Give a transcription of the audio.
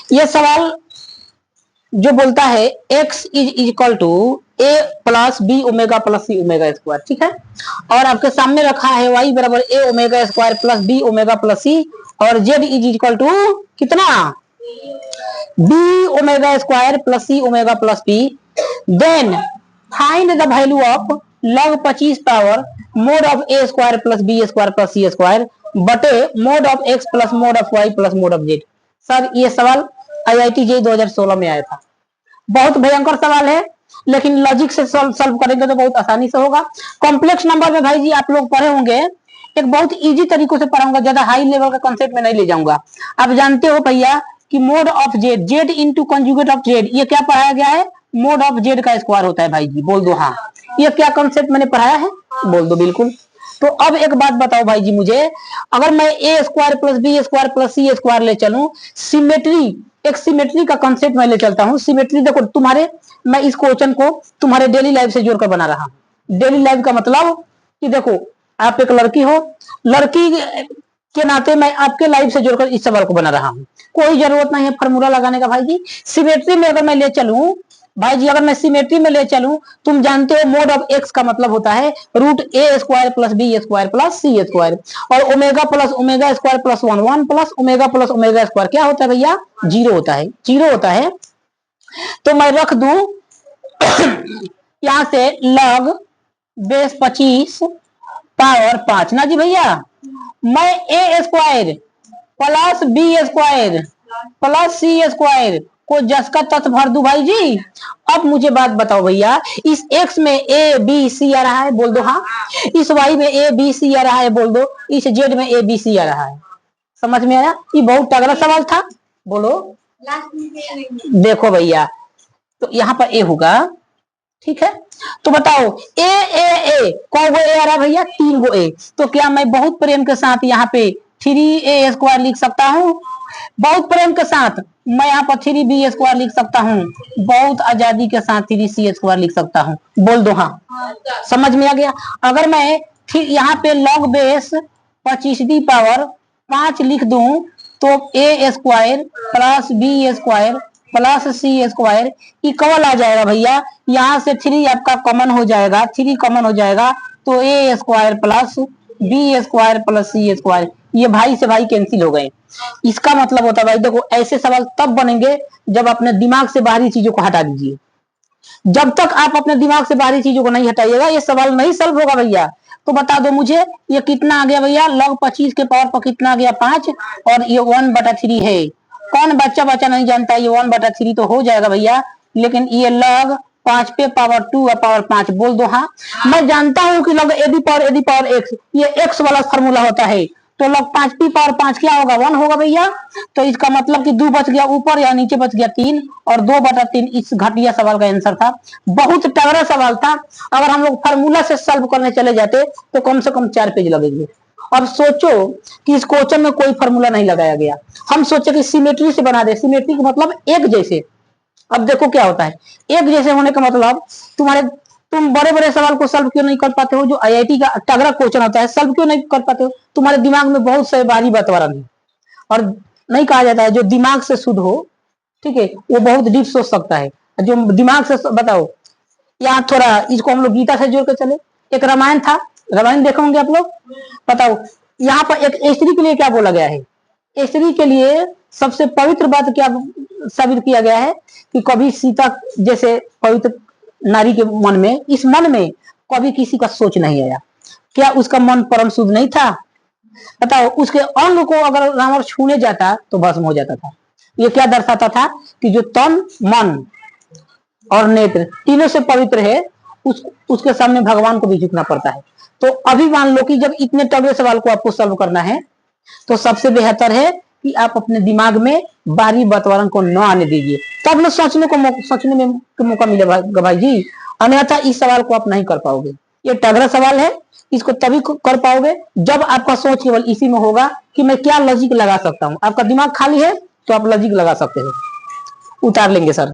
ये सवाल जो बोलता है x is equal to a plus B omega plus C omega square, ठीक है। और आपके सामने रखा है y बराबर a omega square plus B omega plus C, और z इज इक्वल टू कितना, b omega square plus C omega plus B. Then find the value of log 25 power mod of a square plus B square plus C square बटे mod of x plus mod of y plus mod of z। Sir ये सवाल IIT JEE 2016 में आया था। बहुत भयंकर सवाल है, लेकिन लॉजिक से सॉल्व करेंगे तो बहुत आसानी से होगा। कॉम्प्लेक्स नंबर में भाई जी आप लोग पढ़े होंगे, एक बहुत इजी तरीकों से पढ़ाऊंगा, ज्यादा हाई लेवल का कॉन्सेप्ट में नहीं ले जाऊंगा। आप जानते हो भैया कि mode of Z, Z into conjugate of Z, ये क्या पढ़ाया गया है, मोड ऑफ जेड का स्क्वायर होता है भाई जी, बोल दो हाँ। ये क्या कॉन्सेप्ट मैंने पढ़ाया है, बोल दो बिल्कुल। तो अब एक बात बताओ भाई जी मुझे, अगर मैं A square plus B square plus C square ले चलूं, सिमेट्री, एक सिमेट्री का कॉन्सेप्ट मैं ले चलता हूं। सिमेट्री देखो तुम्हारे, मैं इस क्वेश्चन को तुम्हारे डेली लाइफ से जोड़कर बना रहा हूं। डेली लाइफ का मतलब कि देखो आप एक लड़की हो, लड़की के नाते मैं आपके लाइफ से जोड़कर इस सवाल को बना रहा हूं। कोई जरूरत नहीं है फार्मूला लगाने का भाई जी। सिमेट्री में अगर मैं ले चलूं भाई जी, अगर मैं सिमेट्री में ले चलूं, तुम जानते हो मोड ऑफ एक्स का मतलब होता है root A square plus B square plus C square, और omega plus omega square plus one plus omega square क्या होता है भैया, 0 होता है, 0 होता है। तो मैं रख दूं यहां से log बेस 25 पावर 5 ना जी भैया, मैं A square plus B square plus C square को जस का तत्व भर दूं भाई जी। अब मुझे बात बताओ भैया, इस x में a b c आ रहा है, बोल दो हाँ। इस y में a b c आ रहा है, बोल दो। इस z में a b c आ रहा है, समझ में आया? ये बहुत तगड़ा सवाल था, बोलो। देखो भैया, तो यहाँ पर a होगा, ठीक है। तो बताओ ए कौन गो ए आ रहा है भैया, 3 गो ए। तो क्या मैं बहुत प्रेम के साथ यहाँ पे 3a स्क्वायर लिख सकता हूँ? बहुत प्रेम के साथ मैं यहाँ पर 3b स्क्वायर लिख सकता हूँ, बहुत आजादी के साथ 3c स्क्वायर लिख सकता हूँ, बोल दो हाँ। समझ में आ गया? अगर मैं यहाँ पे log बेस 25 पावर 5 लिख दूं तो a square plus B square plus C square equal आ जाएगा भैया। यहाँ से 3 आपका कॉमन हो जाएगा, 3 कॉमन हो जाएगा तो a square plus B square plus C square, ये भाई से भाई कैंसिल हो गए। इसका मतलब होता है भाई देखो, ऐसे सवाल तब बनेंगे जब अपने दिमाग से बाहरी चीजों को हटा दीजिए। जब तक आप अपने दिमाग से बाहरी चीजों को नहीं हटाइएगा, ये सवाल नहीं सॉल्व होगा भैया। तो बता दो मुझे, ये कितना आ गया भैया, log 25 के पावर पर कितना आ गया, 5, और ये 1/3 है। कौन बच्चा नहीं जानता है ये 1/3 तो हो जाएगा भैया, लेकिन ये log 5 पे पावर 2 और पावर 5, बोल दो हाँ। मैं जानता हूं कि log ad पावर x, ये x वाला फॉर्मूला होता है। तो log 5p पावर 5 क्या होगा, 1 होगा भैया। तो इसका मतलब कि 2 बच गया ऊपर, या नीचे बच गया 3, और 2/3 इस घटिया सवाल का आंसर था। बहुत तगड़ा सवाल था। अगर हम लोग फार्मूला से सॉल्व करने चले जाते तो कम से कम 4 पेज लगेंगे। अब सोचो कि इस क्वेश्चन में कोई फार्मूला नहीं लगाया गया, हम सोचे कि सिमेट्री से बना दे। सिमेट्री का मतलब एक जैसे। अब देखो क्या होता है, एक जैसे होने का मतलब तुम बड़े बड़े सवाल को सॉल्व क्यों नहीं कर पाते हो, जो IIT का तगड़ा क्वेश्चन होता है सॉल्व क्यों नहीं कर पाते हो? तुम्हारे दिमाग में बहुत से भारी वातावरण है, और नहीं कहा जाता है जो दिमाग से शुद्ध हो, ठीक है, वो बहुत डीप सोच सकता है। जो दिमाग से, बताओ यहाँ थोड़ा इसको हम लोग गीता से जोड़ के चले। एक रामायण था, रामायण देखो होंगे आप लोग, बताओ यहाँ पर एक स्त्री के लिए क्या बोला गया है? स्त्री के लिए सबसे पवित्र बात क्या साबित किया गया है कि कभी सीता जैसे पवित्र नारी के मन में, इस मन में कभी किसी का सोच नहीं आया। क्या उसका मन परम शुद्ध नहीं था? बताओ, उसके अंग को अगर रावण छूने जाता तो भस्म हो जाता था। ये क्या दर्शाता था कि जो तन, मन और नेत्र तीनों से पवित्र है, उसके सामने भगवान को भी झुकना पड़ता है। तो अभी मान लो कि जब इतने तगड़े सवाल को आपको सॉल्व करना है, तो सबसे बेहतर है कि आप अपने दिमाग में बाहरी वातावरण को न आने दीजिए, तब न सोचने में मौका मिलेगा भाई जी। अन्यथा इस सवाल को आप नहीं कर पाओगे। ये तगड़ा सवाल है, इसको तभी कर पाओगे जब आपका सोच केवल इसी में होगा कि मैं क्या लॉजिक लगा सकता हूँ। आपका दिमाग खाली है तो आप लॉजिक लगा सकते हो। उतार लेंगे सर।